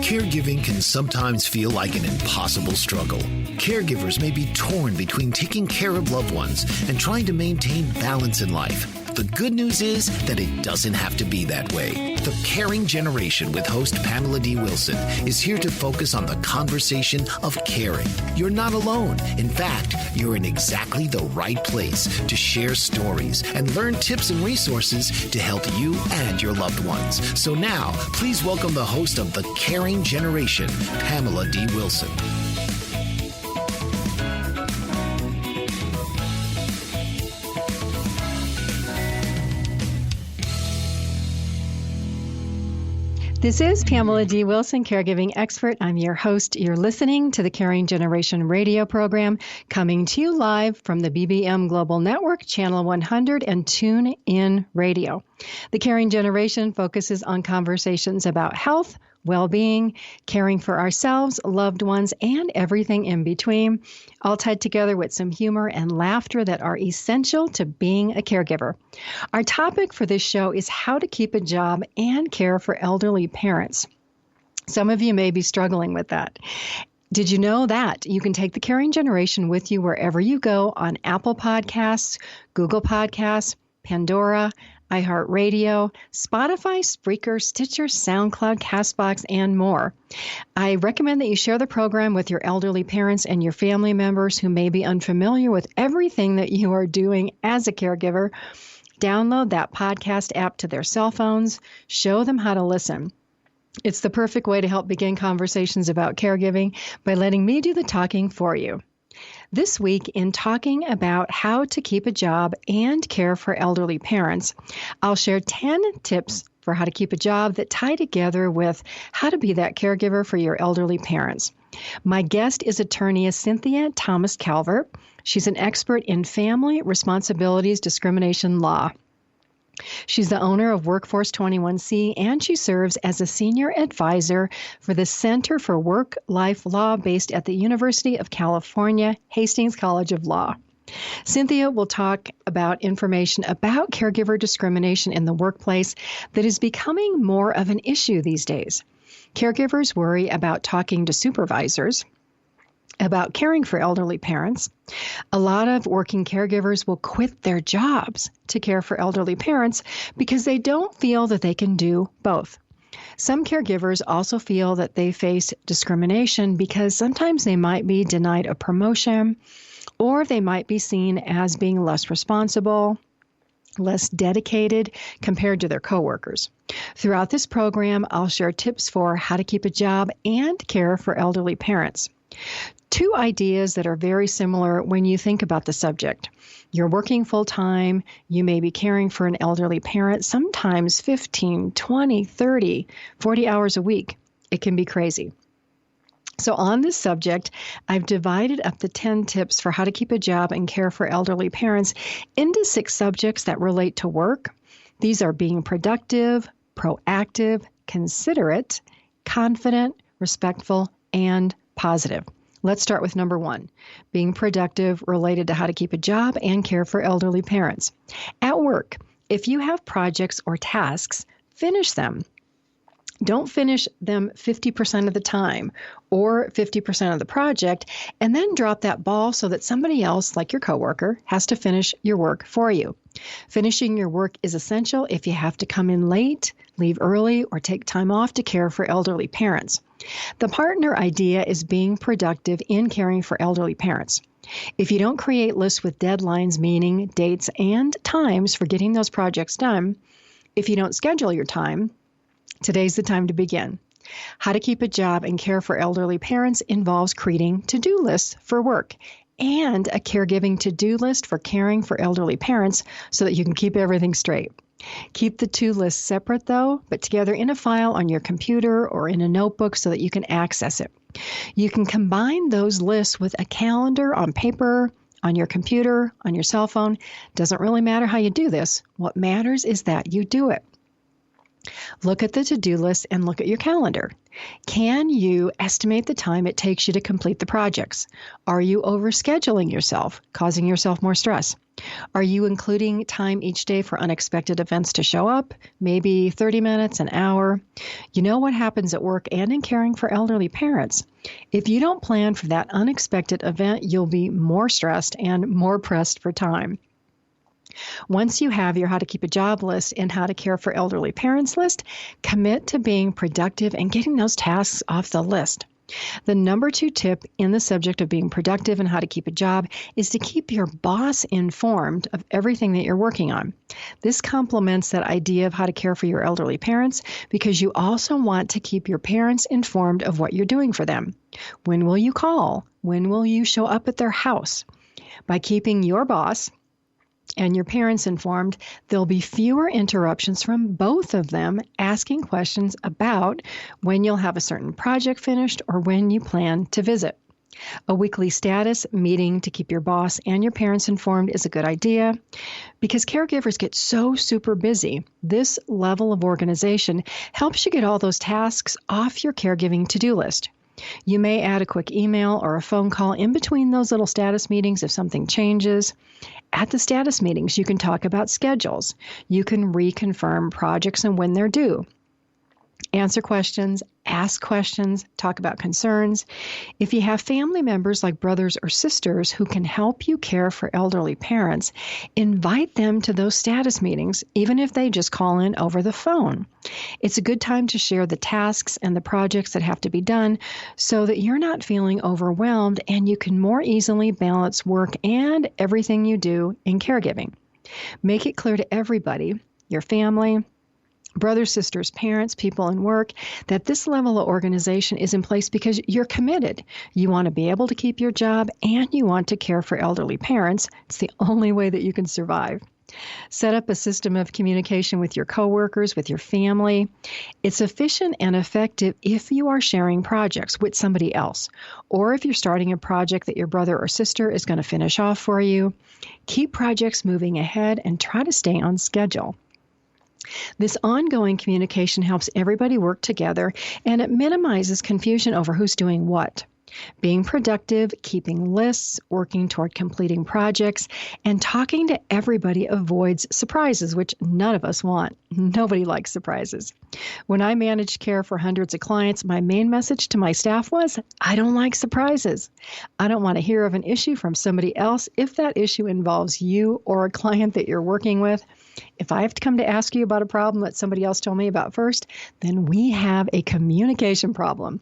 Caregiving can sometimes feel like an impossible struggle. Caregivers may be torn between taking care of loved ones and trying to maintain balance in life. The good news is that it doesn't have to be that way. The Caring Generation with host Pamela D. Wilson is here to focus on the conversation of caring. You're not alone. In fact, you're in exactly the right place to share stories and learn tips and resources to help you and your loved ones. So now, please welcome the host of The Caring Generation, Pamela D. Wilson. This is Pamela D. Wilson, caregiving expert. I'm your host. You're listening to the Caring Generation radio program, coming to you live from the BBM Global Network, Channel 100, and Tune In Radio. The Caring Generation focuses on conversations about health, well-being, caring for ourselves, loved ones, and everything in between, all tied together with some humor and laughter that are essential to being a caregiver. Our topic for this show is how to keep a job and care for elderly parents. Some of you may be struggling with that. Did you know that you can take the Caring Generation with you wherever you go on Apple Podcasts, Google Podcasts, Pandora, iHeartRadio, Spotify, Spreaker, Stitcher, SoundCloud, CastBox, and more. I recommend that you share the program with your elderly parents and your family members who may be unfamiliar with everything that you are doing as a caregiver. Download that podcast app to their cell phones. Show them how to listen. It's the perfect way to help begin conversations about caregiving by letting me do the talking for you. This week, in talking about how to keep a job and care for elderly parents, I'll share 10 tips for how to keep a job that tie together with how to be that caregiver for your elderly parents. My guest is attorney Cynthia Thomas Calvert. She's an expert in family responsibilities discrimination law. She's the owner of Workforce 21C, and she serves as a senior advisor for the Center for Work-Life Law based at the University of California, Hastings College of Law. Cynthia will talk about information about caregiver discrimination in the workplace that is becoming more of an issue these days. Caregivers worry about talking to supervisors about caring for elderly parents. A lot of working caregivers will quit their jobs to care for elderly parents because they don't feel that they can do both. Some caregivers also feel that they face discrimination because sometimes they might be denied a promotion, or they might be seen as being less responsible, less dedicated compared to their coworkers. Throughout this program, I'll share tips for how to keep a job and care for elderly parents. Two ideas that are very similar when you think about the subject. You're working full-time, you may be caring for an elderly parent, sometimes 15, 20, 30, 40 hours a week. It can be crazy. So on this subject, I've divided up the 10 tips for how to keep a job and care for elderly parents into 6 subjects that relate to work. These are being productive, proactive, considerate, confident, respectful, and positive. Let's start with number 1, being productive related to how to keep a job and care for elderly parents. At work, if you have projects or tasks, finish them. Don't finish them 50% of the time or 50% of the project and then drop that ball so that somebody else, like your coworker, has to finish your work for you. Finishing your work is essential if you have to come in late, leave early, or take time off to care for elderly parents. The partner idea is being productive in caring for elderly parents. If you don't create lists with deadlines, meaning dates and times for getting those projects done, if you don't schedule your time, today's the time to begin. How to keep a job and care for elderly parents involves creating to-do lists for work and a caregiving to-do list for caring for elderly parents so that you can keep everything straight. Keep the 2 lists separate, though, but together in a file on your computer or in a notebook so that you can access it. You can combine those lists with a calendar on paper, on your computer, on your cell phone. Doesn't really matter how you do this. What matters is that you do it. Look at the to-do list and look at your calendar. Can you estimate the time it takes you to complete the projects? Are you overscheduling yourself, causing yourself more stress? Are you including time each day for unexpected events to show up? Maybe 30 minutes, an hour? You know what happens at work and in caring for elderly parents. If you don't plan for that unexpected event, you'll be more stressed and more pressed for time. Once you have your How to Keep a Job list and How to Care for Elderly Parents list, commit to being productive and getting those tasks off the list. The number 2 tip in the subject of being productive and how to keep a job is to keep your boss informed of everything that you're working on. This complements that idea of how to care for your elderly parents because you also want to keep your parents informed of what you're doing for them. When will you call? When will you show up at their house? By keeping your boss and your parents informed, there'll be fewer interruptions from both of them asking questions about when you'll have a certain project finished or when you plan to visit. A weekly status meeting to keep your boss and your parents informed is a good idea because caregivers get so super busy. This level of organization helps you get all those tasks off your caregiving to-do list. You may add a quick email or a phone call in between those little status meetings if something changes. At the status meetings, you can talk about schedules. You can reconfirm projects and when they're due. Answer questions, ask questions, talk about concerns. If you have family members like brothers or sisters who can help you care for elderly parents, invite them to those status meetings, even if they just call in over the phone. It's a good time to share the tasks and the projects that have to be done so that you're not feeling overwhelmed and you can more easily balance work and everything you do in caregiving. Make it clear to everybody, your family, brothers, sisters, parents, people in work, that this level of organization is in place because you're committed. You want to be able to keep your job and you want to care for elderly parents. It's the only way that you can survive. Set up a system of communication with your coworkers, with your family. It's efficient and effective if you are sharing projects with somebody else, or if you're starting a project that your brother or sister is going to finish off for you. Keep projects moving ahead and try to stay on schedule. This ongoing communication helps everybody work together, and it minimizes confusion over who's doing what. Being productive, keeping lists, working toward completing projects, and talking to everybody avoids surprises, which none of us want. Nobody likes surprises. When I managed care for hundreds of clients, my main message to my staff was, I don't like surprises. I don't want to hear of an issue from somebody else if that issue involves you or a client that you're working with. If I have to come to ask you about a problem that somebody else told me about first, then we have a communication problem.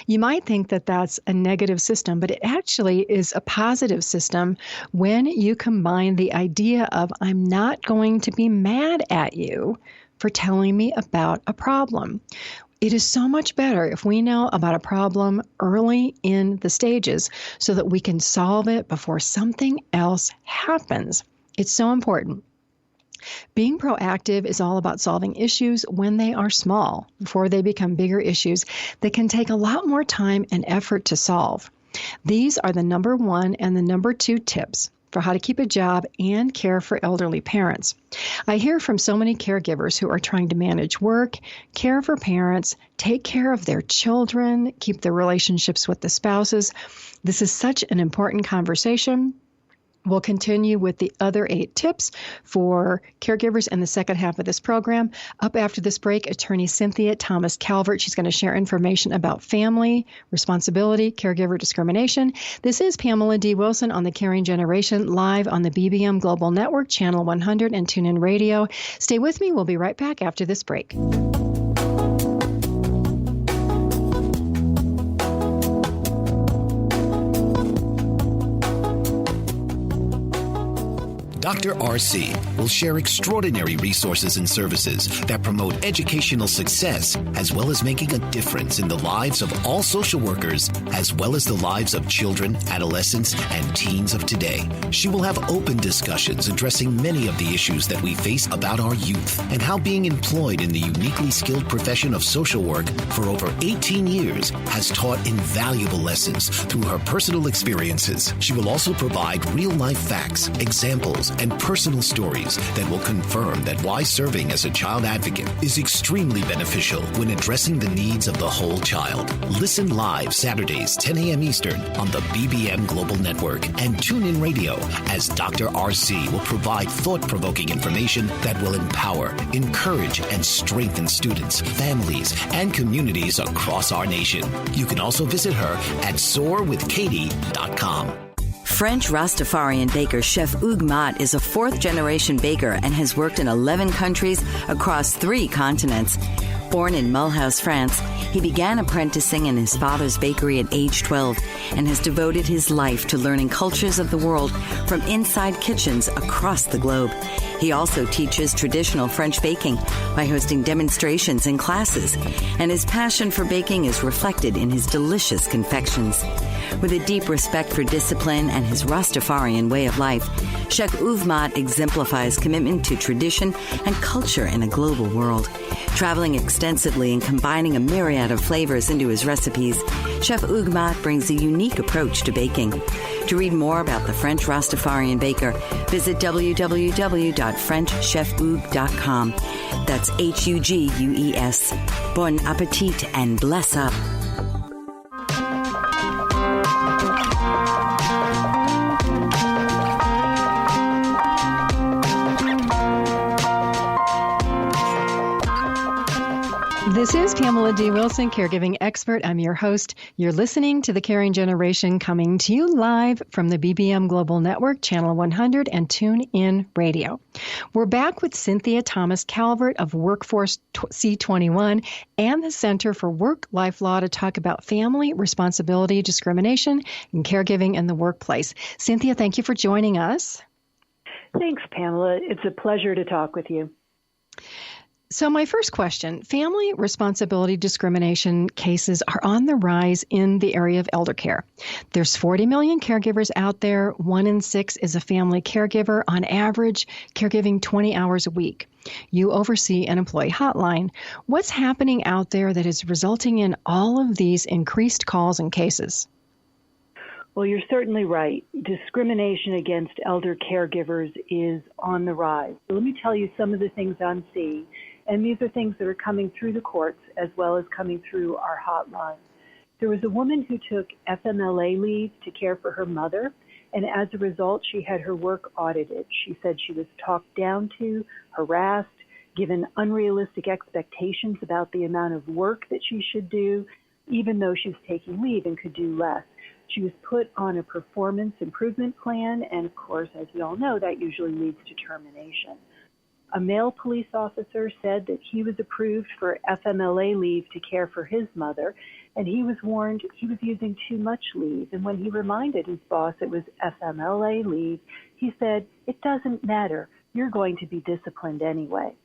You might think that that's a negative system, but it actually is a positive system when you combine the idea of I'm not going to be mad at you for telling me about a problem. It is so much better if we know about a problem early in the stages so that we can solve it before something else happens. It's so important. Being proactive is all about solving issues when they are small, before they become bigger issues that can take a lot more time and effort to solve. These are the number 1 and the number 2 tips for how to keep a job and care for elderly parents. I hear from so many caregivers who are trying to manage work, care for parents, take care of their children, keep their relationships with the spouses. This is such an important conversation. We'll continue with the other 8 tips for caregivers in the second half of this program. Up after this break, attorney Cynthia Thomas Calvert. She's going to share information about family, responsibility, caregiver discrimination. This is Pamela D. Wilson on the Caring Generation, live on the BBM Global Network, Channel 100 and TuneIn Radio. Stay with me. We'll be right back after this break. Dr. R.C. will share extraordinary resources and services that promote educational success as well as making a difference in the lives of all social workers as well as the lives of children, adolescents, and teens of today. She will have open discussions addressing many of the issues that we face about our youth and how being employed in the uniquely skilled profession of social work for over 18 years has taught invaluable lessons through her personal experiences. She will also provide real-life facts, examples, and personal stories that will confirm that why serving as a child advocate is extremely beneficial when addressing the needs of the whole child. Listen live Saturdays, 10 a.m. Eastern on the BBM Global Network and TuneIn Radio as Dr. RC will provide thought-provoking information that will empower, encourage, and strengthen students, families, and communities across our nation. You can also visit her at soarwithkatie.com. French Rastafarian baker Chef Hugues Mott is a fourth-generation baker and has worked in 11 countries across 3 continents. Born in Mulhouse, France, he began apprenticing in his father's bakery at age 12 and has devoted his life to learning cultures of the world from inside kitchens across the globe. He also teaches traditional French baking by hosting demonstrations and classes, and his passion for baking is reflected in his delicious confections. With a deep respect for discipline and his Rastafarian way of life, Chef Hugues Mott exemplifies commitment to tradition and culture in a global world. Traveling extensively and combining a myriad of flavors into his recipes, Chef Hugues Mott brings a unique approach to baking. To read more about the French Rastafarian baker, visit www.frenchchefhugues.com. That's Hugues. Bon appetit and bless up. This is Pamela D. Wilson, caregiving expert. I'm your host. You're listening to The Caring Generation, coming to you live from the BBM Global Network, Channel 100, and TuneIn Radio. We're back with Cynthia Thomas Calvert of Workforce C21 and the Center for Work-Life Law to talk about family responsibility, discrimination, and caregiving in the workplace. Cynthia, thank you for joining us. Thanks, Pamela. It's a pleasure to talk with you. So my first question, family responsibility discrimination cases are on the rise in the area of elder care. There's 40 million caregivers out there. 1 in 6 is a family caregiver, on average caregiving 20 hours a week. You oversee an employee hotline. What's happening out there that is resulting in all of these increased calls and cases? Well, you're certainly right. Discrimination against elder caregivers is on the rise. So let me tell you some of the things I'm seeing. And these are things that are coming through the courts as well as coming through our hotline. There was a woman who took FMLA leave to care for her mother, and as a result, she had her work audited. She said she was talked down to, harassed, given unrealistic expectations about the amount of work that she should do, even though she was taking leave and could do less. She was put on a performance improvement plan, and of course, as we all know, that usually leads to termination. A male police officer said that he was approved for FMLA leave to care for his mother, and he was warned he was using too much leave. And when he reminded his boss it was FMLA leave, he said, "It doesn't matter. You're going to be disciplined anyway."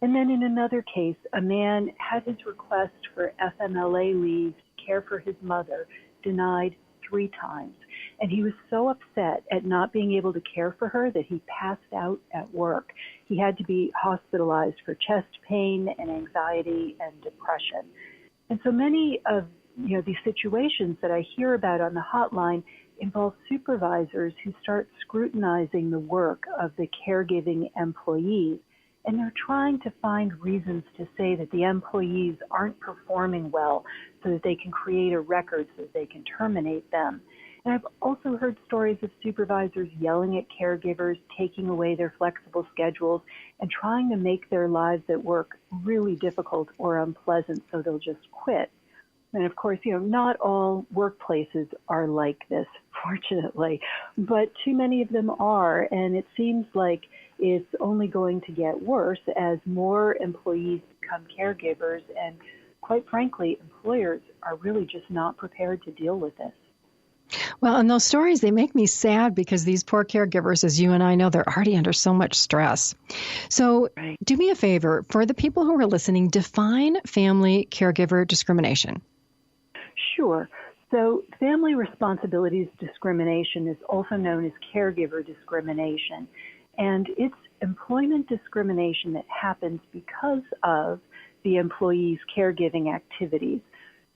And then in another case, a man had his request for FMLA leave to care for his mother denied 3 times. And he was so upset at not being able to care for her that he passed out at work. He had to be hospitalized for chest pain and anxiety and depression. And so many of these situations that I hear about on the hotline involve supervisors who start scrutinizing the work of the caregiving employees. And they're trying to find reasons to say that the employees aren't performing well so that they can create a record so that they can terminate them. And I've also heard stories of supervisors yelling at caregivers, taking away their flexible schedules, and trying to make their lives at work really difficult or unpleasant so they'll just quit. And of course, not all workplaces are like this, fortunately, but too many of them are. And it seems like it's only going to get worse as more employees become caregivers. And quite frankly, employers are really just not prepared to deal with this. Well, and those stories, they make me sad because these poor caregivers, as you and I know, they're already under so much stress. So Do me a favor, for the people who are listening, define family caregiver discrimination. Sure. So family responsibilities discrimination is also known as caregiver discrimination. And it's employment discrimination that happens because of the employee's caregiving activities.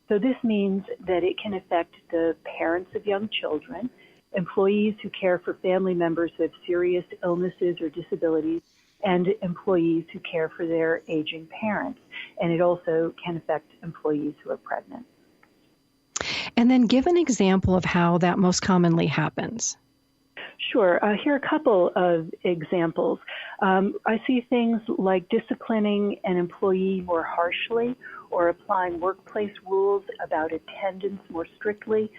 So this means that it can affect the parents of young children. employees who care for family members who have serious illnesses or disabilities, and employees who care for their aging parents. And it also can affect employees who are pregnant. And then give an example of how that most commonly happens. Sure. Here are a couple of examples. I see things like disciplining an employee more harshly or applying workplace rules about attendance more strictly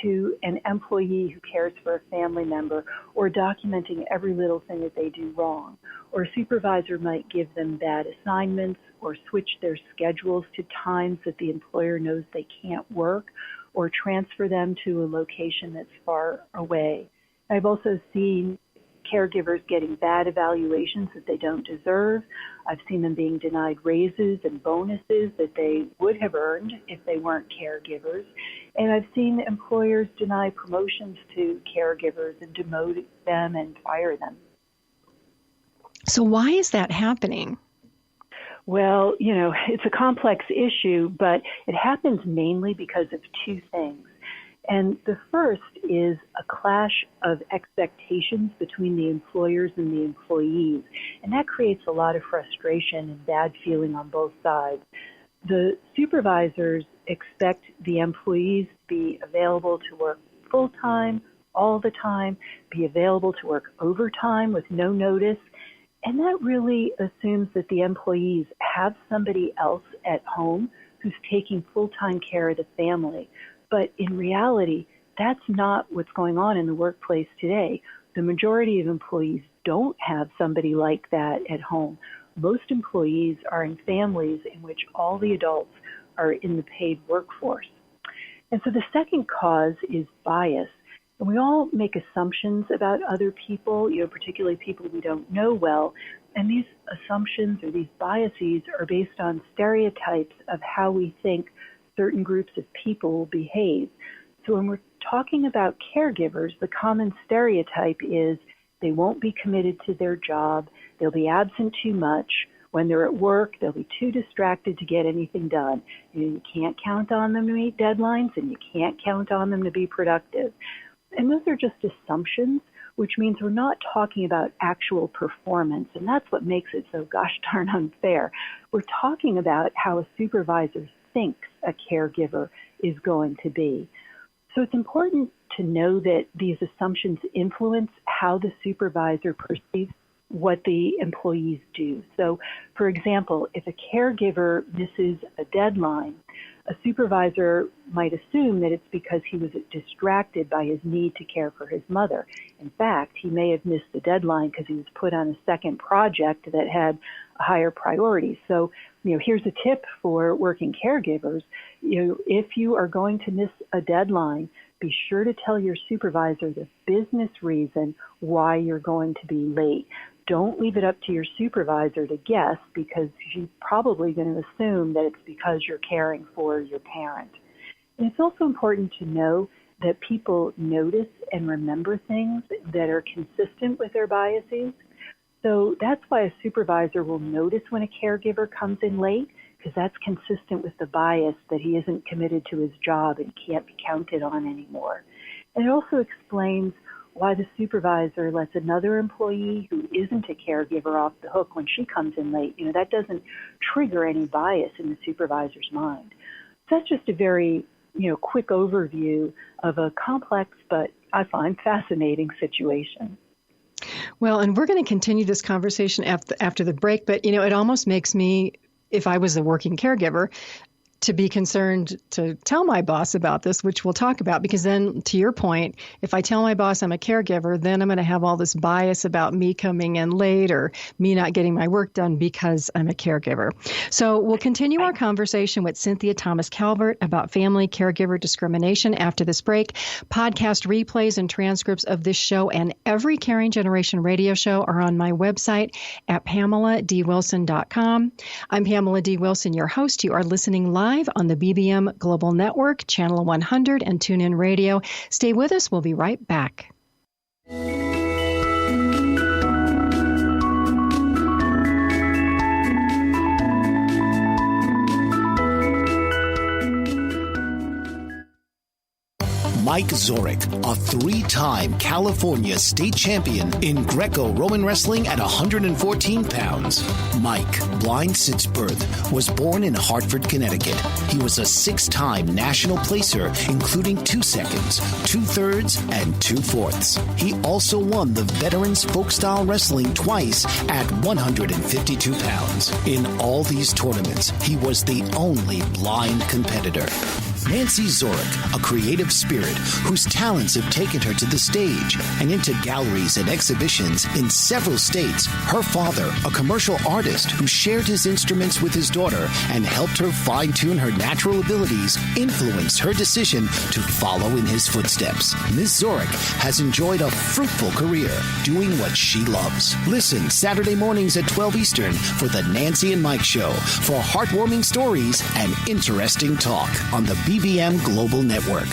to an employee who cares for a family member, or documenting every little thing that they do wrong. Or a supervisor might give them bad assignments or switch their schedules to times that the employer knows they can't work, or transfer them to a location that's far away. I've also seen caregivers getting bad evaluations that they don't deserve. I've seen them being denied raises and bonuses that they would have earned if they weren't caregivers. And I've seen employers deny promotions to caregivers and demote them and fire them. So why is that happening? Well, it's a complex issue, but it happens mainly because of two things. And the first is a clash of expectations between the employers and the employees. And that creates a lot of frustration and bad feeling on both sides. The supervisors expect the employees to be available to work full-time, all the time, be available to work overtime with no notice. And that really assumes that the employees have somebody else at home who's taking full-time care of the family. But in reality, that's not what's going on in the workplace today. The majority of employees don't have somebody like that at home. Most employees are in families in which all the adults are in the paid workforce. And so the second cause is bias. And we all make assumptions about other people, particularly people we don't know well. And these assumptions or these biases are based on stereotypes of how we think certain groups of people will behave. So when we're talking about caregivers, the common stereotype is they won't be committed to their job, they'll be absent too much. When they're at work, they'll be too distracted to get anything done. You can't count on them to meet deadlines, and you can't count on them to be productive. And those are just assumptions, which means we're not talking about actual performance, and that's what makes it so gosh darn unfair. We're talking about how a supervisor thinks a caregiver is going to be. So it's important to know that these assumptions influence how the supervisor perceives what the employees do. So, for example, if a caregiver misses a deadline, a supervisor might assume that it's because he was distracted by his need to care for his mother. In fact, he may have missed the deadline because he was put on a second project that had a higher priority. So, here's a tip for working caregivers. If you are going to miss a deadline, be sure to tell your supervisor the business reason why you're going to be late. Don't leave it up to your supervisor to guess, because she's probably going to assume that it's because you're caring for your parent. And it's also important to know that people notice and remember things that are consistent with their biases. So that's why a supervisor will notice when a caregiver comes in late, because that's consistent with the bias that he isn't committed to his job and can't be counted on anymore. And it also explains why the supervisor lets another employee who isn't a caregiver off the hook when she comes in late. That doesn't trigger any bias in the supervisor's mind. So that's just a very, quick overview of a complex but I find fascinating situation. Well, and we're going to continue this conversation after the break, but, it almost makes me, if I was a working caregiver, to be concerned to tell my boss about this, which we'll talk about, because then, to your point, if I tell my boss I'm a caregiver, then I'm going to have all this bias about me coming in late or me not getting my work done because I'm a caregiver. So we'll continue our conversation with Cynthia Thomas Calvert about family caregiver discrimination after this break. Podcast replays and transcripts of this show and every Caring Generation radio show are on my website at PamelaDWilson.com. I'm Pamela D. Wilson, your host. You are listening live on the BBM Global Network, Channel 100, and TuneIn Radio. Stay with us. We'll be right back. Mike Zorich, a 3-time California state champion in Greco-Roman wrestling at 114 pounds. Mike, blind since birth, was born in Hartford, Connecticut. He was a 6-time national placer, including 2 seconds, 2 thirds, and 2 fourths. He also won the Veterans Folk-Style Wrestling twice at 152 pounds. In all these tournaments, he was the only blind competitor. Nancy Zorich, a creative spirit whose talents have taken her to the stage and into galleries and exhibitions in several states. Her father, a commercial artist who shared his instruments with his daughter and helped her fine-tune her natural abilities, influenced her decision to follow in his footsteps. Ms. Zorich has enjoyed a fruitful career doing what she loves. Listen Saturday mornings at 12 Eastern for the Nancy and Mike Show for heartwarming stories and interesting talk on the BBM Global Network.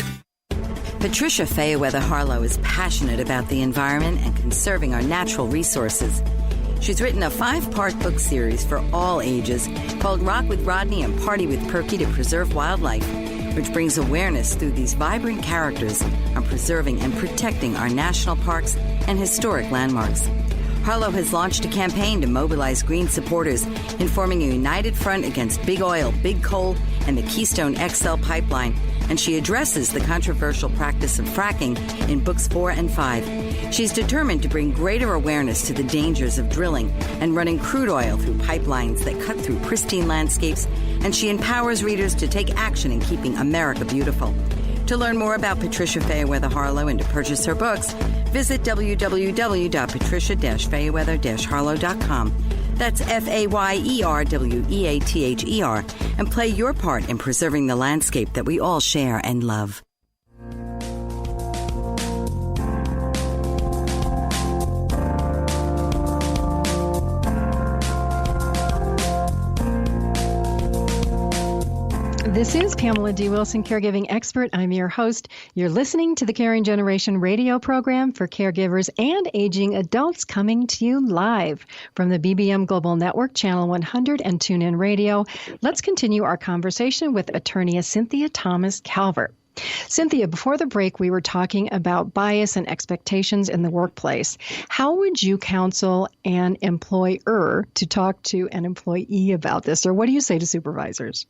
Patricia Fayerweather Harlow is passionate about the environment and conserving our natural resources. She's written a 5-part book series for all ages called Rock with Rodney and Party with Perky to Preserve Wildlife, which brings awareness through these vibrant characters on preserving and protecting our national parks and historic landmarks. Harlow has launched a campaign to mobilize green supporters in forming a united front against big oil, big coal, and the Keystone XL pipeline, and she addresses the controversial practice of fracking in books 4 and 5. She's determined to bring greater awareness to the dangers of drilling and running crude oil through pipelines that cut through pristine landscapes, and she empowers readers to take action in keeping America beautiful. To learn more about Patricia Fayerweather Harlow and to purchase her books, visit www.patricia-fayerweather-harlow.com. That's FAYERWEATHER, and play your part in preserving the landscape that we all share and love. This is Pamela D. Wilson, caregiving expert. I'm your host. You're listening to the Caring Generation radio program for caregivers and aging adults, coming to you live from the BBM Global Network, Channel 100 and TuneIn Radio. Let's continue our conversation with attorney Cynthia Thomas Calvert. Cynthia, before the break, we were talking about bias and expectations in the workplace. How would you counsel an employer to talk to an employee about this, or what do you say to supervisors?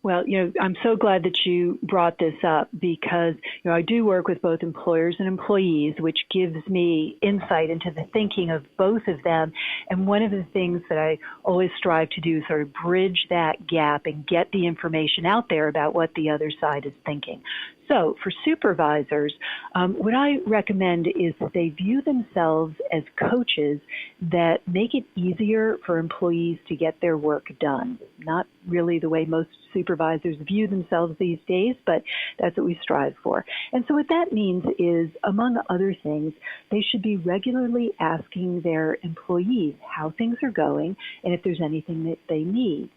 Well, I'm so glad that you brought this up because, I do work with both employers and employees, which gives me insight into the thinking of both of them. And one of the things that I always strive to do is sort of bridge that gap and get the information out there about what the other side is thinking. So for supervisors, what I recommend is that they view themselves as coaches that make it easier for employees to get their work done. Not really the way most supervisors view themselves these days, but that's what we strive for. And so what that means is, among other things, they should be regularly asking their employees how things are going and if there's anything that they need.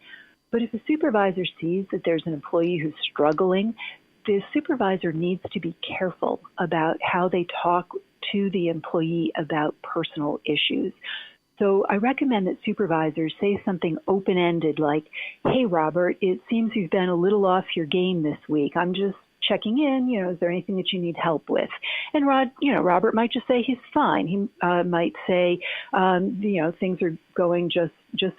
But if a supervisor sees that there's an employee who's struggling, the supervisor needs to be careful about how they talk to the employee about personal issues. So I recommend that supervisors say something open-ended like, "Hey, Robert, it seems you've been a little off your game this week. I'm just checking in, is there anything that you need help with?" And Robert might just say he's fine. He might say, things are going just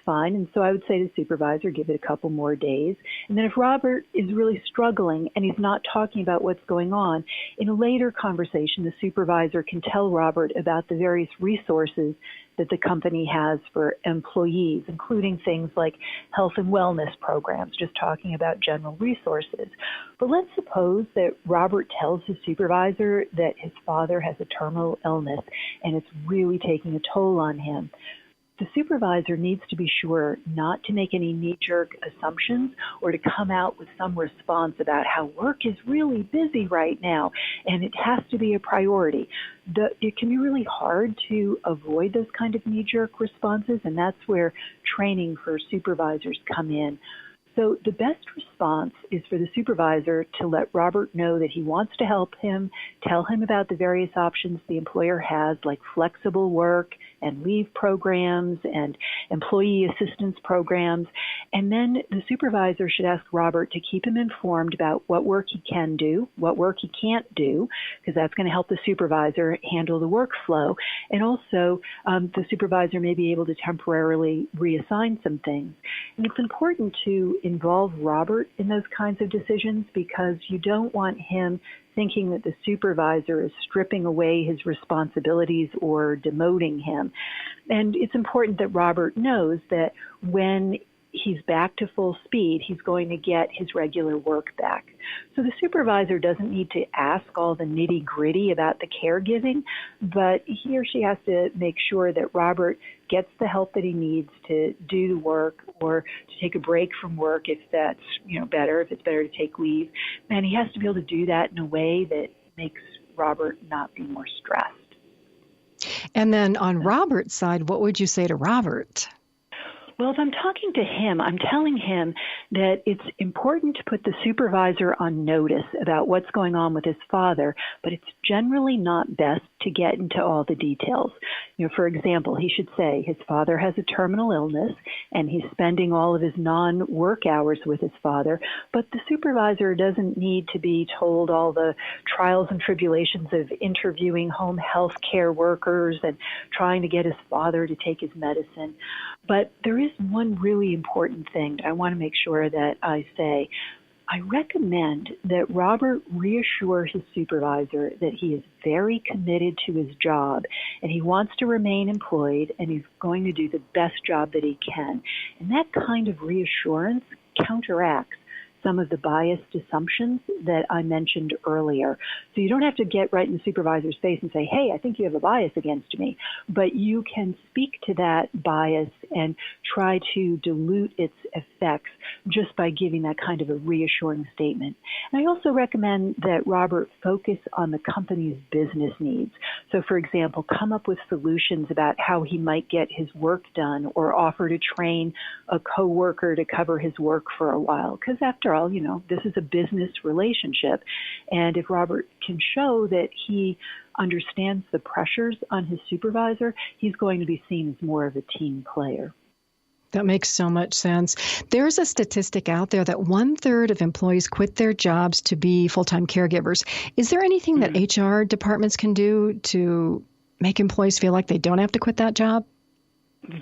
fine. And so I would say to the supervisor, give it a couple more days. And then if Robert is really struggling and he's not talking about what's going on, in a later conversation, the supervisor can tell Robert about the various resources that the company has for employees, including things like health and wellness programs, just talking about general resources. But let's suppose that Robert tells his supervisor that his father has a terminal illness and it's really taking a toll on him. The supervisor needs to be sure not to make any knee-jerk assumptions or to come out with some response about how work is really busy right now and it has to be a priority. It can be really hard to avoid those kind of knee-jerk responses, and that's where training for supervisors come in. So the best response is for the supervisor to let Robert know that he wants to help him, tell him about the various options the employer has, like flexible work, and leave programs and employee assistance programs. And then the supervisor should ask Robert to keep him informed about what work he can do, what work he can't do, because that's going to help the supervisor handle the workflow. And also, the supervisor may be able to temporarily reassign some things. And it's important to involve Robert in those kinds of decisions because you don't want him thinking that the supervisor is stripping away his responsibilities or demoting him. And it's important that Robert knows that when he's back to full speed, he's going to get his regular work back. So the supervisor doesn't need to ask all the nitty-gritty about the caregiving, but he or she has to make sure that Robert gets the help that he needs to do the work or to take a break from work if that's better, if it's better to take leave. And he has to be able to do that in a way that makes Robert not be more stressed. And then on Robert's side, what would you say to Robert? Well, if I'm talking to him, I'm telling him that it's important to put the supervisor on notice about what's going on with his father, but it's generally not best to get into all the details. For example, he should say his father has a terminal illness and he's spending all of his non-work hours with his father, but the supervisor doesn't need to be told all the trials and tribulations of interviewing home health care workers and trying to get his father to take his medicine. But there is one really important thing that I want to make sure that I say. I recommend that Robert reassure his supervisor that he is very committed to his job and he wants to remain employed and he's going to do the best job that he can. And that kind of reassurance counteracts some of the biased assumptions that I mentioned earlier. So you don't have to get right in the supervisor's face and say, hey, I think you have a bias against me, but you can speak to that bias and try to dilute its effects just by giving that kind of a reassuring statement. And I also recommend that Robert focus on the company's business needs. So, for example, come up with solutions about how he might get his work done or offer to train a coworker to cover his work for a while. Because after all, this is a business relationship. And if Robert can show that he understands the pressures on his supervisor, he's going to be seen as more of a team player. That makes so much sense. There's a statistic out there that 1/3 of employees quit their jobs to be full-time caregivers. Is there anything that HR departments can do to make employees feel like they don't have to quit that job?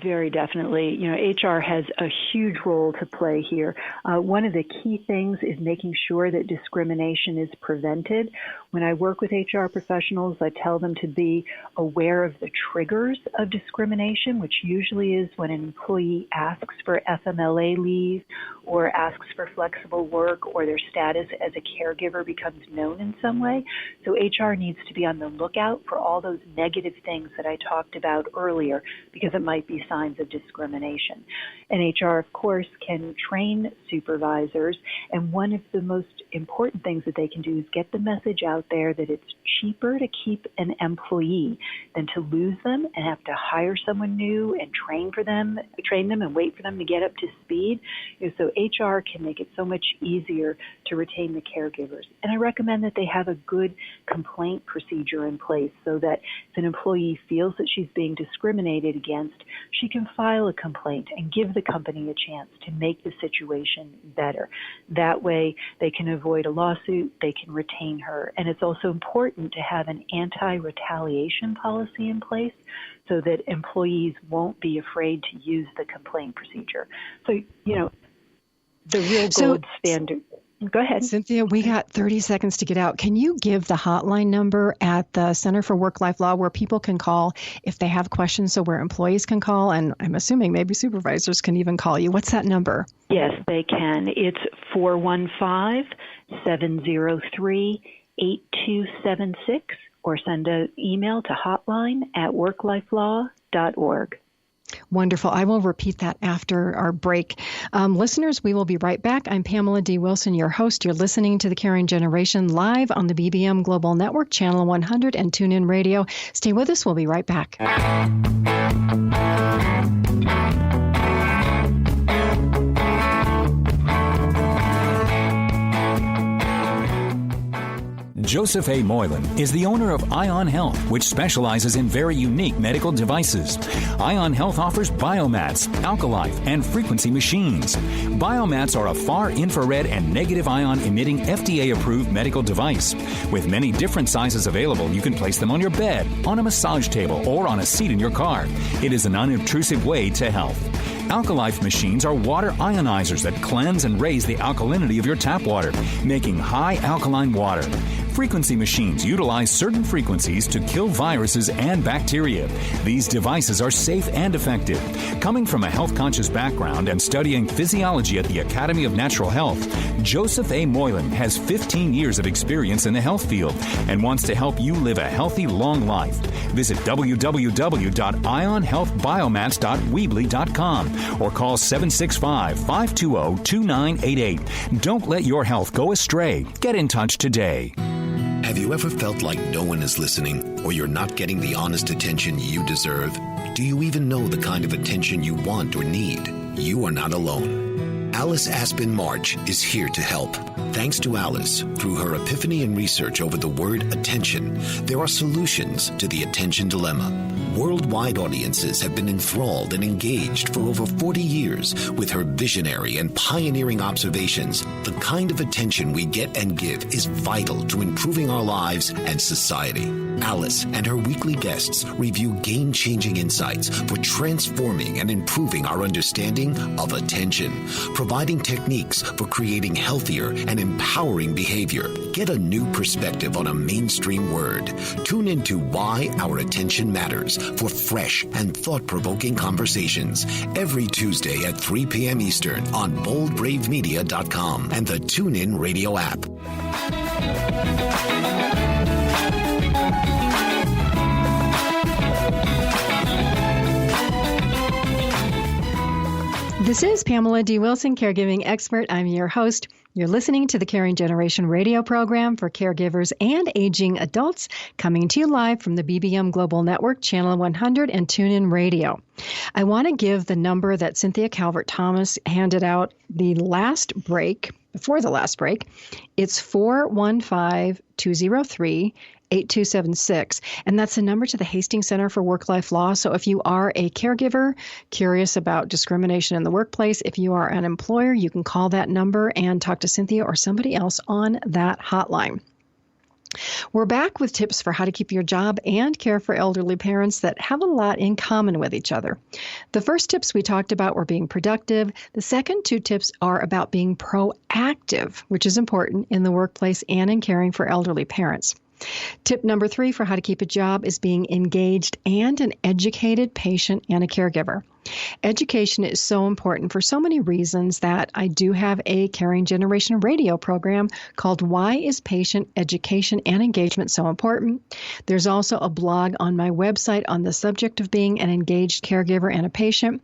Very definitely. HR has a huge role to play here. One of the key things is making sure that discrimination is prevented. When I work with HR professionals, I tell them to be aware of the triggers of discrimination, which usually is when an employee asks for FMLA leave or asks for flexible work or their status as a caregiver becomes known in some way. So HR needs to be on the lookout for all those negative things that I talked about earlier because it might be signs of discrimination. And HR, of course, can train supervisors. And one of the most important things that they can do is get the message out there that it's cheaper to keep an employee than to lose them and have to hire someone new and train them and wait for them to get up to speed. So HR can make it so much easier to retain the caregivers. And I recommend that they have a good complaint procedure in place so that if an employee feels that she's being discriminated against, she can file a complaint and give the company a chance to make the situation better. That way they can avoid a lawsuit, they can retain her. And it's also important to have an anti-retaliation policy in place so that employees won't be afraid to use the complaint procedure. So, the real gold standard. Go ahead. Cynthia, we got 30 seconds to get out. Can you give the hotline number at the Center for Work-Life Law where people can call if they have questions, so where employees can call, and I'm assuming maybe supervisors can even call you? What's that number? Yes, they can. It's 415-703-8276 or send an email to hotline@worklifelaw.org. Wonderful. I will repeat that after our break. Listeners, we will be right back. I'm Pamela D. Wilson, your host. You're listening to The Caring Generation live on the BBM Global Network, Channel 100, and TuneIn Radio. Stay with us. We'll be right back. Joseph A. Moylan is the owner of Ion Health, which specializes in very unique medical devices. Ion Health offers biomats, alkalife, and frequency machines. Biomats are a far infrared and negative ion emitting FDA-approved medical device. With many different sizes available, you can place them on your bed, on a massage table, or on a seat in your car. It is an unobtrusive way to health. Alkalife machines are water ionizers that cleanse and raise the alkalinity of your tap water, making high alkaline water. Frequency machines utilize certain frequencies to kill viruses and bacteria. These devices are safe and effective. Coming from a health-conscious background and studying physiology at the Academy of Natural Health, Joseph A. Moylan has 15 years of experience in the health field and wants to help you live a healthy, long life. Visit www.ionhealthbiomats.weebly.com or call 765-520-2988. Don't let your health go astray. Get in touch today. Have you ever felt like no one is listening, or you're not getting the honest attention you deserve? Do you even know the kind of attention you want or need? You are not alone. Alice Aspen March is here to help. Thanks to Alice, through her epiphany and research over the word attention, there are solutions to the attention dilemma. Worldwide audiences have been enthralled and engaged for over 40 years with her visionary and pioneering observations. The kind of attention we get and give is vital to improving our lives and society. Alice and her weekly guests review game-changing insights for transforming and improving our understanding of attention, providing techniques for creating healthier and empowering behavior. Get a new perspective on a mainstream word. Tune into Why Our Attention Matters for fresh and thought-provoking conversations every Tuesday at 3 p.m. Eastern on boldbravemedia.com and the TuneIn Radio app. This is Pamela D. Wilson, caregiving expert. I'm your host. You're listening to the Caring Generation radio program for caregivers and aging adults, coming to you live from the BBM Global Network, Channel 100 and TuneIn Radio. I want to give the number that Cynthia Calvert Thomas handed out before the last break. It's 415-203-8276, and that's the number to the Hastings Center for Work-Life Law. So if you are a caregiver curious about discrimination in the workplace, if you are an employer, you can call that number and talk to Cynthia or somebody else on that hotline. We're back with tips for how to keep your job and care for elderly parents that have a lot in common with each other. The first tips we talked about were being productive. The second two tips are about being proactive, which is important in the workplace and in caring for elderly parents. Tip number 3 for how to keep a job is being engaged and an educated patient and a caregiver. Education is so important for so many reasons that I do have a Caring Generation radio program called Why is Patient Education and Engagement So Important? There's also a blog on my website on the subject of being an engaged caregiver and a patient.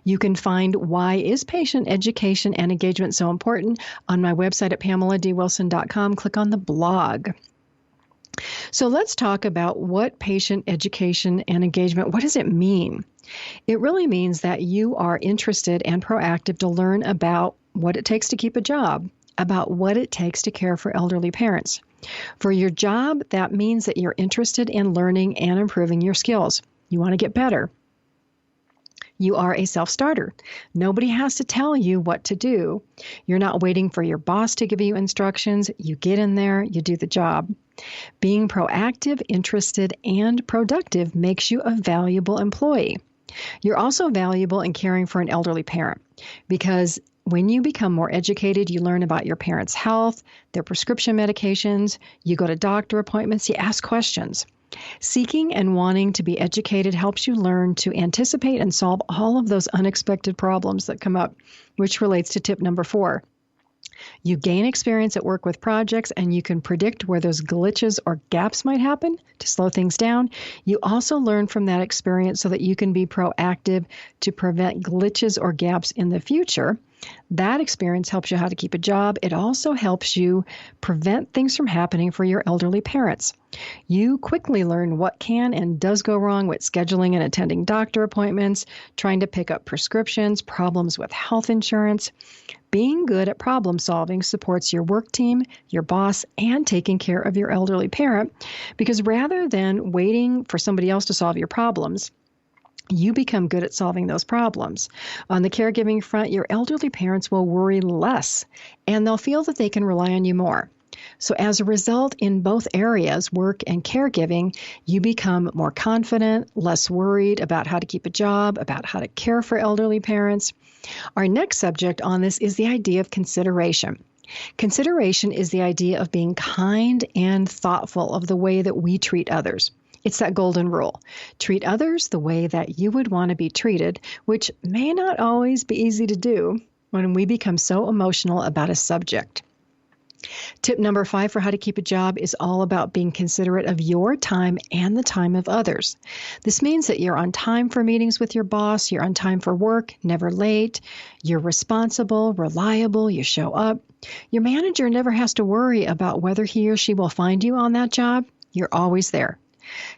You can find Why is Patient Education and Engagement So Important on my website at PamelaDWilson.com. Click on the blog. So let's talk about what patient education and engagement, what does it mean? It really means that you are interested and proactive to learn about what it takes to keep a job, about what it takes to care for elderly parents. For your job, that means that you're interested in learning and improving your skills. You want to get better. You are a self-starter. Nobody has to tell you what to do. You're not waiting for your boss to give you instructions. You get in there, you do the job. Being proactive, interested, and productive makes you a valuable employee. You're also valuable in caring for an elderly parent because when you become more educated, you learn about your parents' health, their prescription medications, you go to doctor appointments, you ask questions. Seeking and wanting to be educated helps you learn to anticipate and solve all of those unexpected problems that come up, which relates to tip number 4. You gain experience at work with projects, and you can predict where those glitches or gaps might happen to slow things down. You also learn from that experience so that you can be proactive to prevent glitches or gaps in the future. That experience helps you how to keep a job. It also helps you prevent things from happening for your elderly parents. You quickly learn what can and does go wrong with scheduling and attending doctor appointments, trying to pick up prescriptions, problems with health insurance. Being good at problem solving supports your work team, your boss, and taking care of your elderly parent, because rather than waiting for somebody else to solve your problems, you become good at solving those problems. On the caregiving front, your elderly parents will worry less, and they'll feel that they can rely on you more. So as a result, in both areas, work and caregiving, you become more confident, less worried about how to keep a job, about how to care for elderly parents. Our next subject on this is the idea of consideration. Consideration is the idea of being kind and thoughtful of the way that we treat others. It's that golden rule. Treat others the way that you would want to be treated, which may not always be easy to do when we become so emotional about a subject. Tip number 5 for how to keep a job is all about being considerate of your time and the time of others. This means that you're on time for meetings with your boss, you're on time for work, never late, you're responsible, reliable, you show up. Your manager never has to worry about whether he or she will find you on that job. You're always there.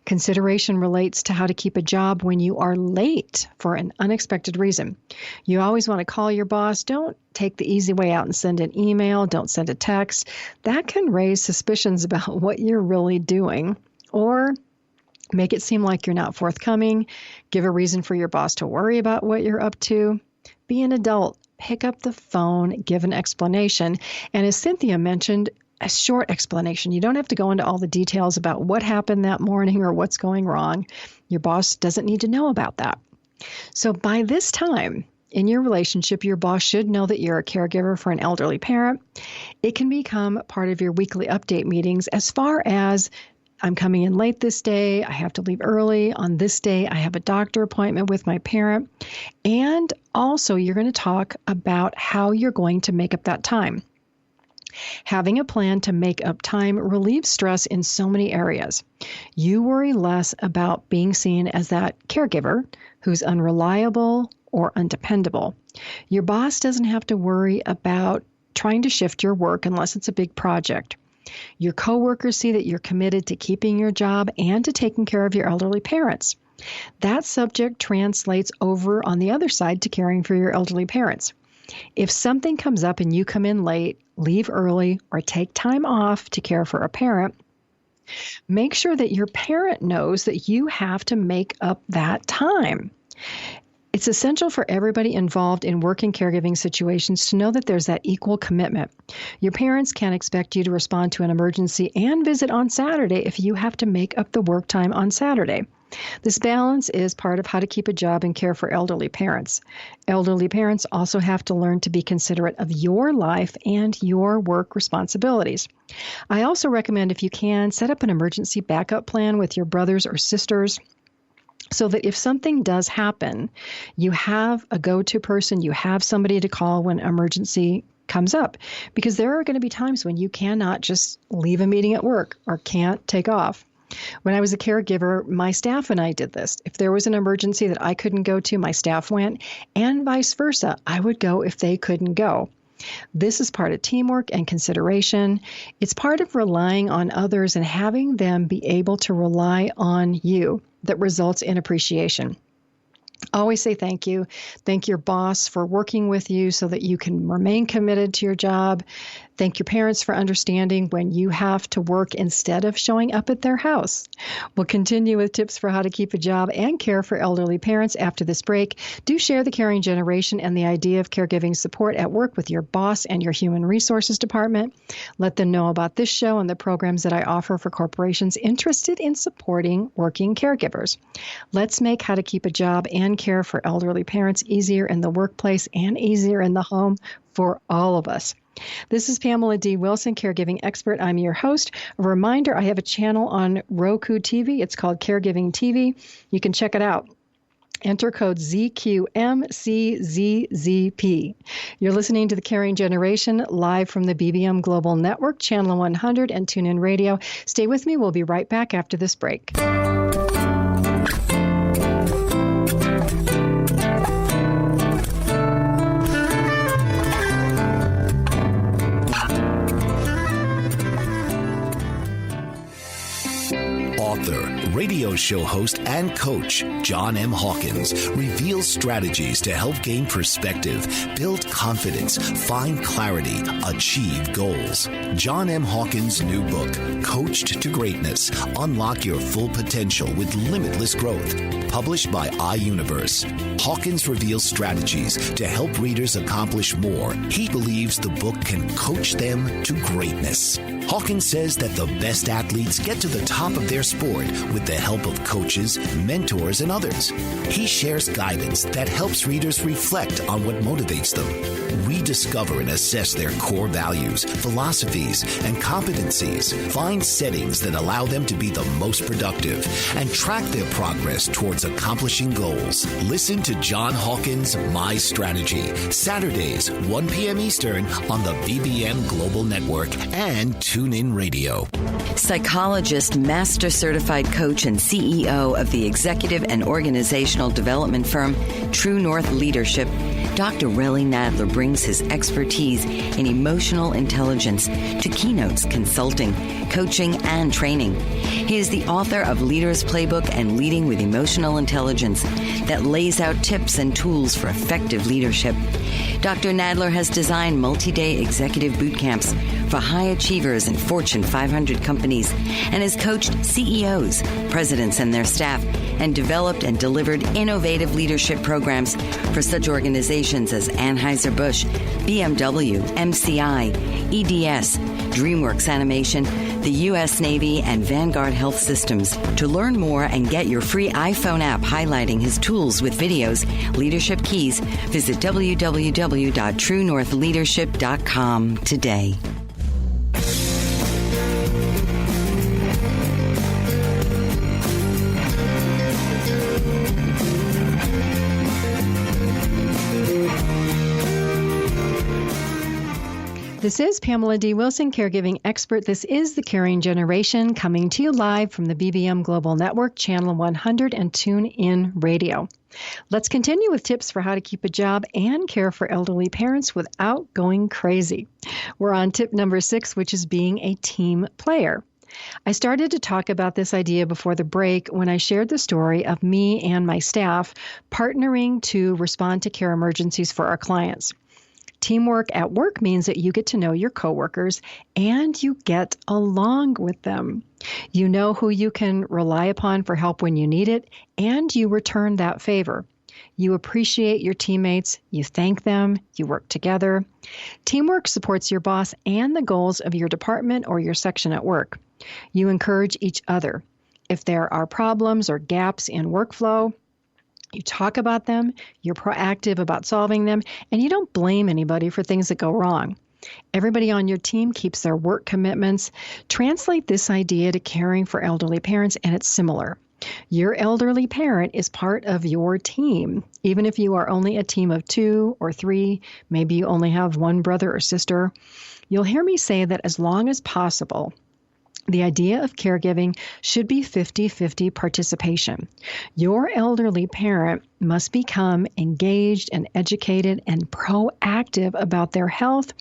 Consideration relates to how to keep a job when you are late for an unexpected reason. You always want to call your boss. Don't take the easy way out and send an email. Don't send a text. That can raise suspicions about what you're really doing, or make it seem like you're not forthcoming. Give a reason for your boss to worry about what you're up to. Be an adult. Pick up the phone. Give an explanation. And as Cynthia mentioned, a short explanation. You don't have to go into all the details about what happened that morning or what's going wrong. Your boss doesn't need to know about that. So by this time in your relationship, your boss should know that you're a caregiver for an elderly parent. It can become part of your weekly update meetings as far as, I'm coming in late this day, I have to leave early. On this day, I have a doctor appointment with my parent. And also, you're going to talk about how you're going to make up that time. Having a plan to make up time relieves stress in so many areas. You worry less about being seen as that caregiver who's unreliable or undependable. Your boss doesn't have to worry about trying to shift your work unless it's a big project. Your coworkers see that you're committed to keeping your job and to taking care of your elderly parents. That subject translates over on the other side to caring for your elderly parents. If something comes up and you come in late, leave early, or take time off to care for a parent, make sure that your parent knows that you have to make up that time. It's essential for everybody involved in work and caregiving situations to know that there's that equal commitment. Your parents can't expect you to respond to an emergency and visit on Saturday if you have to make up the work time on Saturday. This balance is part of how to keep a job and care for elderly parents. Elderly parents also have to learn to be considerate of your life and your work responsibilities. I also recommend, if you can, set up an emergency backup plan with your brothers or sisters, so that if something does happen, you have a go-to person, you have somebody to call when emergency comes up. Because there are going to be times when you cannot just leave a meeting at work or can't take off. When I was a caregiver, my staff and I did this. If there was an emergency that I couldn't go to, my staff went, and vice versa. I would go if they couldn't go. This is part of teamwork and consideration. It's part of relying on others and having them be able to rely on you that results in appreciation. Always say thank you. Thank your boss for working with you so that you can remain committed to your job. Thank your parents for understanding when you have to work instead of showing up at their house. We'll continue with tips for how to keep a job and care for elderly parents after this break. Do share the caring generation and the idea of caregiving support at work with your boss and your human resources department. Let them know about this show and the programs that I offer for corporations interested in supporting working caregivers. Let's make how to keep a job and care for elderly parents easier in the workplace and easier in the home for all of us. This is Pamela D. Wilson, caregiving expert. I'm your host. A reminder, I have a channel on Roku TV. It's called Caregiving TV. You can check it out. Enter code ZQMCZZP. You're listening to The Caring Generation live from the BBM Global Network, Channel 100 and TuneIn Radio. Stay with me. We'll be right back after this break. radio show host and coach, John M. Hawkins, reveals strategies to help gain perspective, build confidence, find clarity, achieve goals. John M. Hawkins' new book, Coached to Greatness, Unlock Your Full Potential with Limitless Growth, published by iUniverse. Hawkins reveals strategies to help readers accomplish more. He believes the book can coach them to greatness. Hawkins says that the best athletes get to the top of their sport with the help of coaches, mentors, and others. He shares guidance that helps readers reflect on what motivates them, rediscover and assess their core values, philosophies, and competencies, find settings that allow them to be the most productive, and track their progress towards accomplishing goals. Listen to John Hawkins' My Strategy, Saturdays, 1 p.m. Eastern on the BBM Global Network and TuneIn Radio. Psychologist, master certified coach, and CEO of the executive and organizational development firm True North Leadership, Dr. Relly Nadler brings his expertise in emotional intelligence to Keynotes Consulting, coaching, and training. He is the author of Leader's Playbook and Leading with Emotional Intelligence that lays out tips and tools for effective leadership. Dr. Nadler has designed multi-day executive boot camps for high achievers in Fortune 500 companies and has coached CEOs, presidents, and their staff, and developed and delivered innovative leadership programs for such organizations as Anheuser-Busch, BMW, MCI, EDS, DreamWorks Animation, the U.S. Navy, and Vanguard Health Systems. To learn more and get your free iPhone app highlighting his tools with videos, leadership keys, visit www.truenorthleadership.com today. This is Pamela D. Wilson, caregiving expert. This is The Caring Generation, coming to you live from the BBM Global Network, Channel 100, and TuneIn Radio. Let's continue with tips for how to keep a job and care for elderly parents without going crazy. We're on tip number 6, which is being a team player. I started to talk about this idea before the break when I shared the story of me and my staff partnering to respond to care emergencies for our clients. Teamwork at work means that you get to know your coworkers and you get along with them. You know who you can rely upon for help when you need it, and you return that favor. You appreciate your teammates, you thank them, you work together. Teamwork supports your boss and the goals of your department or your section at work. You encourage each other. If there are problems or gaps in workflow, you talk about them, you're proactive about solving them, and you don't blame anybody for things that go wrong. Everybody on your team keeps their work commitments. Translate this idea to caring for elderly parents, and it's similar. Your elderly parent is part of your team. Even if you are only a team of 2 or 3, maybe you only have one brother or sister, you'll hear me say that as long as possible, the idea of caregiving should be 50-50 participation. Your elderly parent must become engaged and educated and proactive about their health,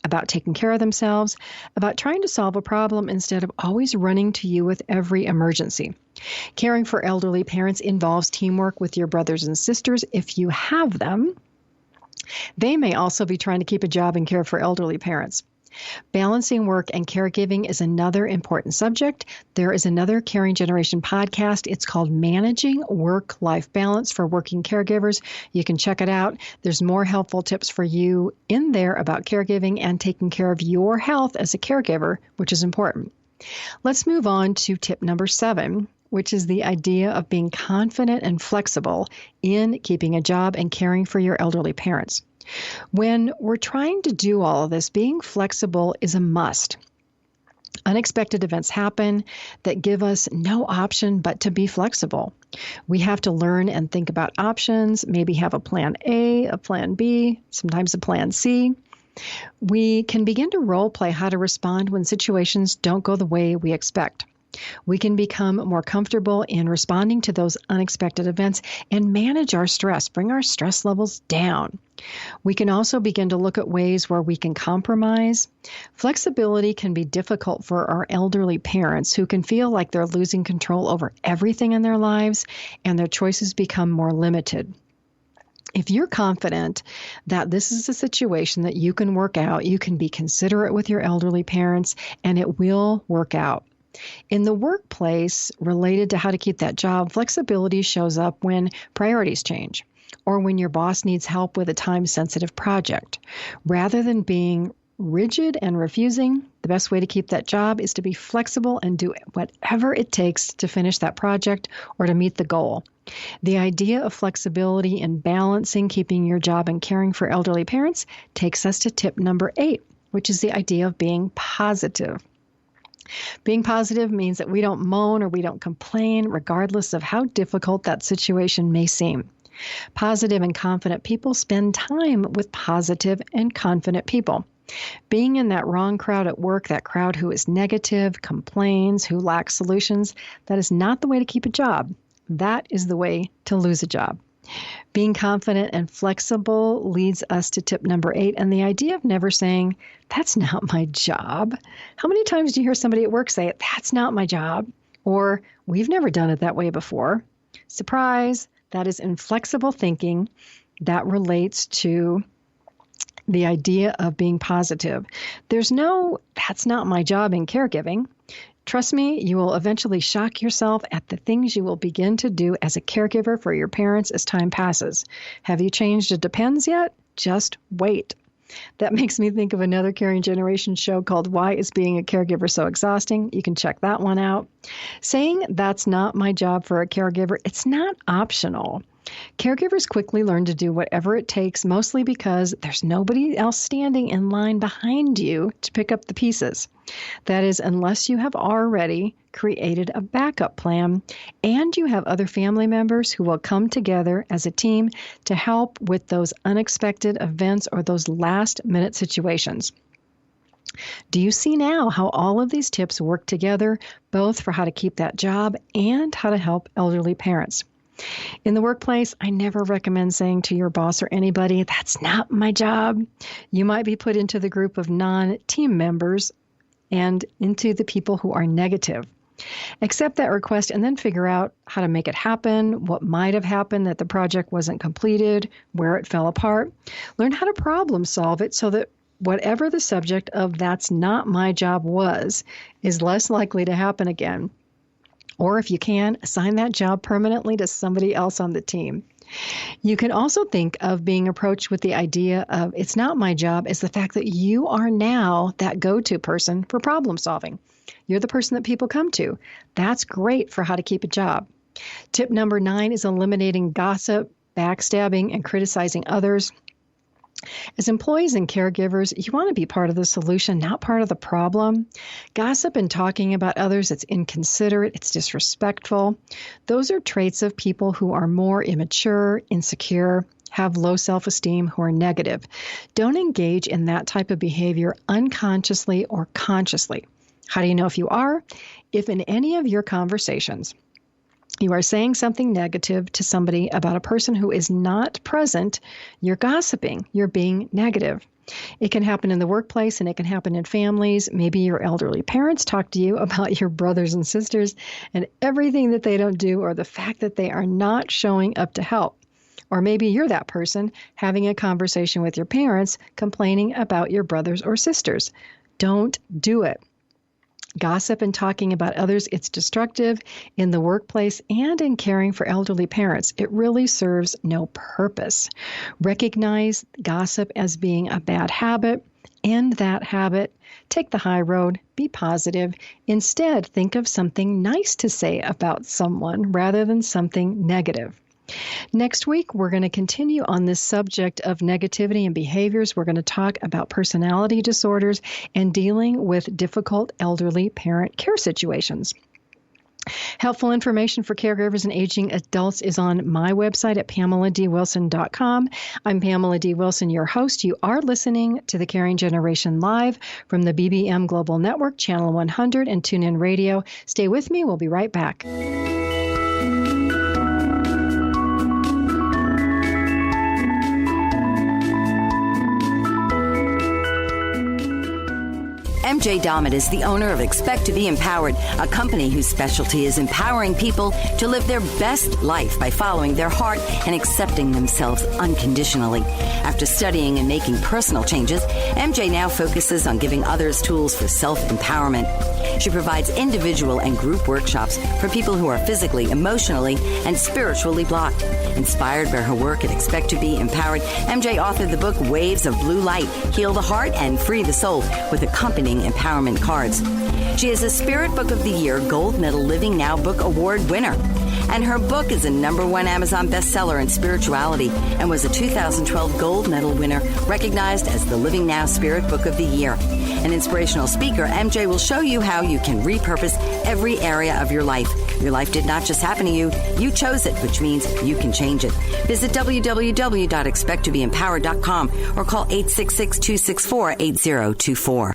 about taking care of themselves, about trying to solve a problem instead of always running to you with every emergency. Caring for elderly parents involves teamwork with your brothers and sisters if you have them. They may also be trying to keep a job and care for elderly parents. Balancing work and caregiving is another important subject. There is another Caring Generation podcast. It's called Managing Work-Life Balance for Working Caregivers. You can check it out. There's more helpful tips for you in there about caregiving and taking care of your health as a caregiver, which is important. Let's move on to tip number 7, which is the idea of being confident and flexible in keeping a job and caring for your elderly parents. When we're trying to do all of this, being flexible is a must. Unexpected events happen that give us no option but to be flexible. We have to learn and think about options, maybe have a plan A, a plan B, sometimes a plan C. We can begin to role play how to respond when situations don't go the way we expect. We can become more comfortable in responding to those unexpected events and manage our stress, bring our stress levels down. We can also begin to look at ways where we can compromise. Flexibility can be difficult for our elderly parents who can feel like they're losing control over everything in their lives and their choices become more limited. If you're confident that this is a situation that you can work out, you can be considerate with your elderly parents, and it will work out. In the workplace, related to how to keep that job, flexibility shows up when priorities change or when your boss needs help with a time-sensitive project. Rather than being rigid and refusing, the best way to keep that job is to be flexible and do whatever it takes to finish that project or to meet the goal. The idea of flexibility and balancing keeping your job and caring for elderly parents takes us to tip number 8, which is the idea of being positive. Being positive means that we don't moan or we don't complain, regardless of how difficult that situation may seem. Positive and confident people spend time with positive and confident people. Being in that wrong crowd at work, that crowd who is negative, complains, who lacks solutions, that is not the way to keep a job. That is the way to lose a job. Being confident and flexible leads us to tip number 8, and the idea of never saying, that's not my job. How many times do you hear somebody at work say, that's not my job? Or, we've never done it that way before. Surprise, that is inflexible thinking that relates to the idea of being positive. There's no, that's not my job in caregiving. Trust me, you will eventually shock yourself at the things you will begin to do as a caregiver for your parents as time passes. Have you changed a depends yet? Just wait. That makes me think of another Caring Generation show called Why is Being a Caregiver So Exhausting? You can check that one out. Saying that's not my job for a caregiver, it's not optional. Caregivers quickly learn to do whatever it takes, mostly because there's nobody else standing in line behind you to pick up the pieces. That is, unless you have already created a backup plan and you have other family members who will come together as a team to help with those unexpected events or those last-minute situations. Do you see now how all of these tips work together, both for how to keep that job and how to help elderly parents? In the workplace, I never recommend saying to your boss or anybody, that's not my job. You might be put into the group of non-team members and into the people who are negative. Accept that request and then figure out how to make it happen, what might have happened that the project wasn't completed, where it fell apart. Learn how to problem solve it so that whatever the subject of that's not my job was is less likely to happen again. Or if you can, assign that job permanently to somebody else on the team. You can also think of being approached with the idea of it's not my job as the fact that you are now that go-to person for problem solving. You're the person that people come to. That's great for how to keep a job. Tip number 9 is eliminating gossip, backstabbing, and criticizing others. As employees and caregivers, you want to be part of the solution, not part of the problem. Gossip and talking about others, it's inconsiderate, it's disrespectful. Those are traits of people who are more immature, insecure, have low self-esteem, who are negative. Don't engage in that type of behavior unconsciously or consciously. How do you know if you are? If in any of your conversations, you are saying something negative to somebody about a person who is not present, you're gossiping, you're being negative. It can happen in the workplace and it can happen in families. Maybe your elderly parents talk to you about your brothers and sisters and everything that they don't do or the fact that they are not showing up to help. Or maybe you're that person having a conversation with your parents complaining about your brothers or sisters. Don't do it. Gossip and talking about others, it's destructive in the workplace and in caring for elderly parents. It really serves no purpose. Recognize gossip as being a bad habit. End that habit. Take the high road. Be positive. Instead, think of something nice to say about someone rather than something negative. Next week, we're going to continue on this subject of negativity and behaviors. We're going to talk about personality disorders and dealing with difficult elderly parent care situations. Helpful information for caregivers and aging adults is on my website at PamelaDWilson.com. I'm Pamela D. Wilson, your host. You are listening to The Caring Generation live from the BBM Global Network, Channel 100, and TuneIn Radio. Stay with me. We'll be right back. MJ Dammit is the owner of Expect to be Empowered, a company whose specialty is empowering people to live their best life by following their heart and accepting themselves unconditionally. After studying and making personal changes, MJ now focuses on giving others tools for self-empowerment. She provides individual and group workshops for people who are physically, emotionally, and spiritually blocked. Inspired by her work at Expect to be Empowered, MJ authored the book Waves of Blue Light, Heal the Heart and Free the Soul, with accompanying empowerment cards. She is a Spirit Book of the Year Gold Medal Living Now Book Award winner. And her book is a #1 Amazon bestseller in spirituality and was a 2012 Gold Medal winner, recognized as the Living Now Spirit Book of the Year. An inspirational speaker, MJ will show you how you can repurpose every area of your life. Your life did not just happen to you. You chose it, which means you can change it. Visit www.expecttobeempowered.com or call 866-264-8024.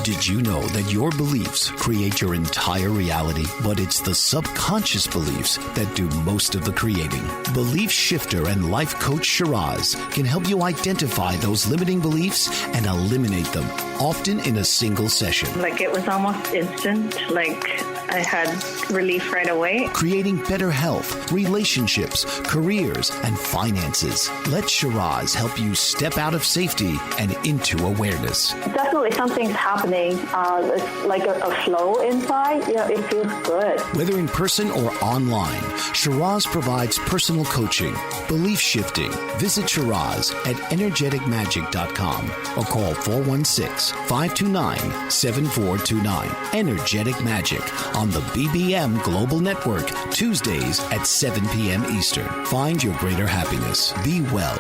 Did you know that your beliefs create your entire reality, but it's the subconscious beliefs that do most of the creating? Belief shifter and life coach Shiraz can help you identify those limiting beliefs and eliminate them, often in a single session. Like, it was almost instant. Like, I had relief right away. Creating better health, relationships, careers, and finances. Let Shiraz help you step out of safety and into awareness. Definitely something's happening. It's like a flow inside. It feels good. Whether in person or online, Shiraz provides personal coaching, belief shifting. Visit Shiraz at energeticmagic.com or call 416-529-7429. Energetic Magic on the BBM Global Network, Tuesdays at 7 p.m. Eastern. Find your greater happiness. Be well.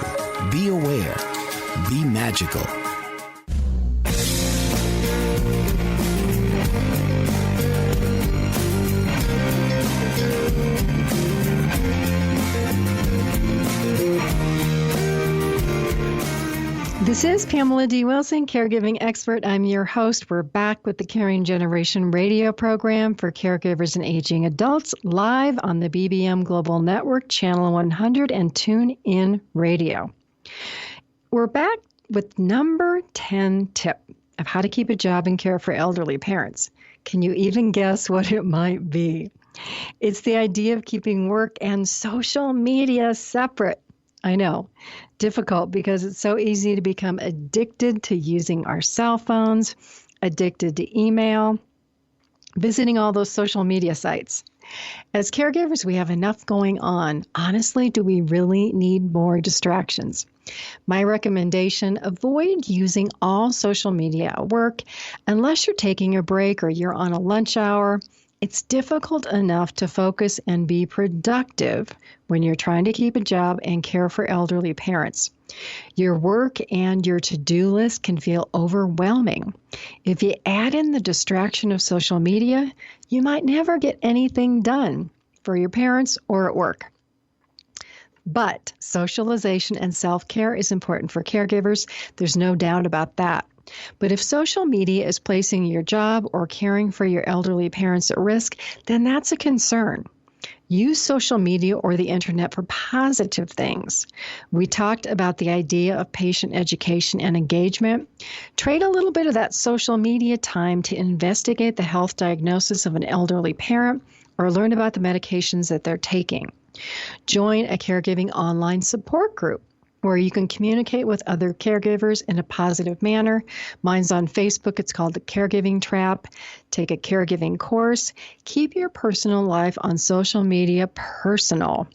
Be aware. Be magical. This is Pamela D. Wilson, caregiving expert. I'm your host. We're back with the Caring Generation radio program for caregivers and aging adults, live on the BBM Global Network, Channel 100, and TuneIn Radio. We're back with number 10 tip of how to keep a job and care for elderly parents. Can you even guess what it might be? It's the idea of keeping work and social media separate. I know, difficult because it's so easy to become addicted to using our cell phones, addicted to email, visiting all those social media sites. As caregivers, we have enough going on. Honestly, do we really need more distractions? My recommendation, avoid using all social media at work unless you're taking a break or you're on a lunch hour. It's difficult enough to focus and be productive when you're trying to keep a job and care for elderly parents. Your work and your to-do list can feel overwhelming. If you add in the distraction of social media, you might never get anything done for your parents or at work. But socialization and self-care is important for caregivers. There's no doubt about that. But if social media is placing your job or caring for your elderly parents at risk, then that's a concern. Use social media or the internet for positive things. We talked about the idea of patient education and engagement. Trade a little bit of that social media time to investigate the health diagnosis of an elderly parent or learn about the medications that they're taking. Join a caregiving online support group where you can communicate with other caregivers in a positive manner. Mine's on Facebook. It's called the Caregiving Trap. Take a caregiving course. Keep your personal life on social media personal.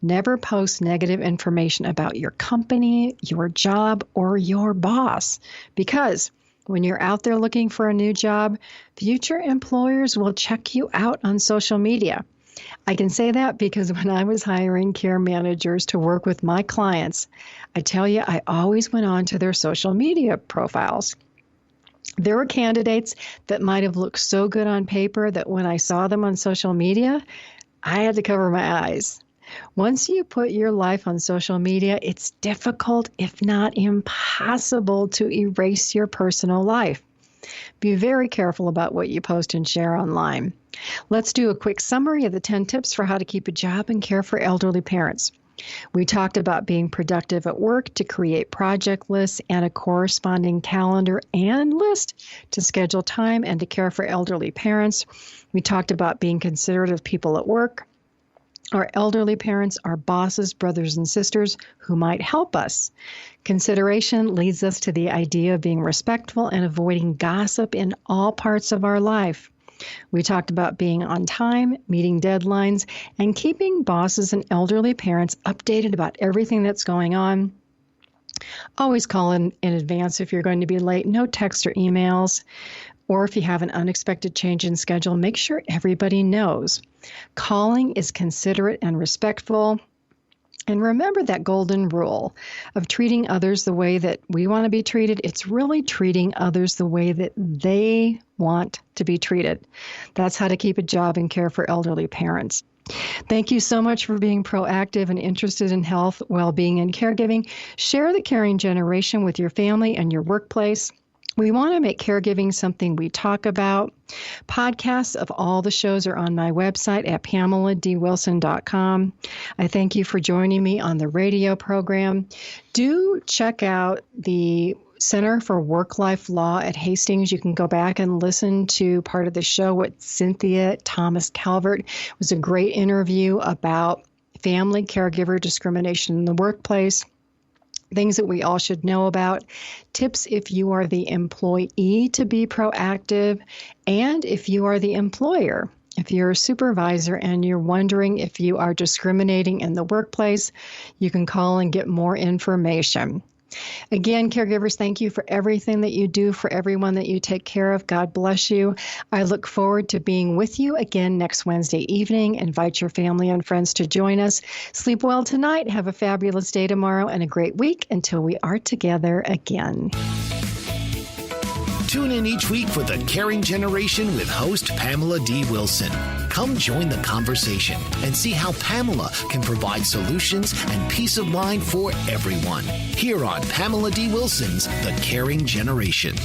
Never post negative information about your company, your job, or your boss. Because when you're out there looking for a new job, future employers will check you out on social media. I can say that because when I was hiring care managers to work with my clients, I tell you, I always went on to their social media profiles. There were candidates that might have looked so good on paper that when I saw them on social media, I had to cover my eyes. Once you put your life on social media, it's difficult, if not impossible, to erase your personal life. Be very careful about what you post and share online. Let's do a quick summary of the 10 tips for how to keep a job and care for elderly parents. We talked about being productive at work, to create project lists and a corresponding calendar and list to schedule time and to care for elderly parents. We talked about being considerate of people at work. Our elderly parents are bosses, brothers, and sisters who might help us. Consideration leads us to the idea of being respectful and avoiding gossip in all parts of our life. We talked about being on time, meeting deadlines, and keeping bosses and elderly parents updated about everything that's going on. Always call in advance if you're going to be late. No text or emails. Or if you have an unexpected change in schedule, make sure everybody knows. Calling is considerate and respectful. And remember that golden rule of treating others the way that we want to be treated. It's really treating others the way that they want to be treated. That's how to keep a job and care for elderly parents. Thank you so much for being proactive and interested in health, well-being, and caregiving. Share the caring generation with your family and your workplace. We want to make caregiving something we talk about. Podcasts of all the shows are on my website at PamelaDWilson.com. I thank you for joining me on the radio program. Do check out the Center for Work-Life Law at Hastings. You can go back and listen to part of the show with Cynthia Thomas Calvert. It was a great interview about family caregiver discrimination in the workplace. Things that we all should know about, tips if you are the employee to be proactive, and if you are the employer. If you're a supervisor and you're wondering if you are discriminating in the workplace, you can call and get more information. Again, caregivers, thank you for everything that you do, for everyone that you take care of. God bless you. I look forward to being with you again next Wednesday evening. Invite your family and friends to join us. Sleep well tonight. Have a fabulous day tomorrow and a great week until we are together again. Tune in each week for The Caring Generation with host Pamela D. Wilson. Come join the conversation and see how Pamela can provide solutions and peace of mind for everyone. Here on Pamela D. Wilson's The Caring Generation.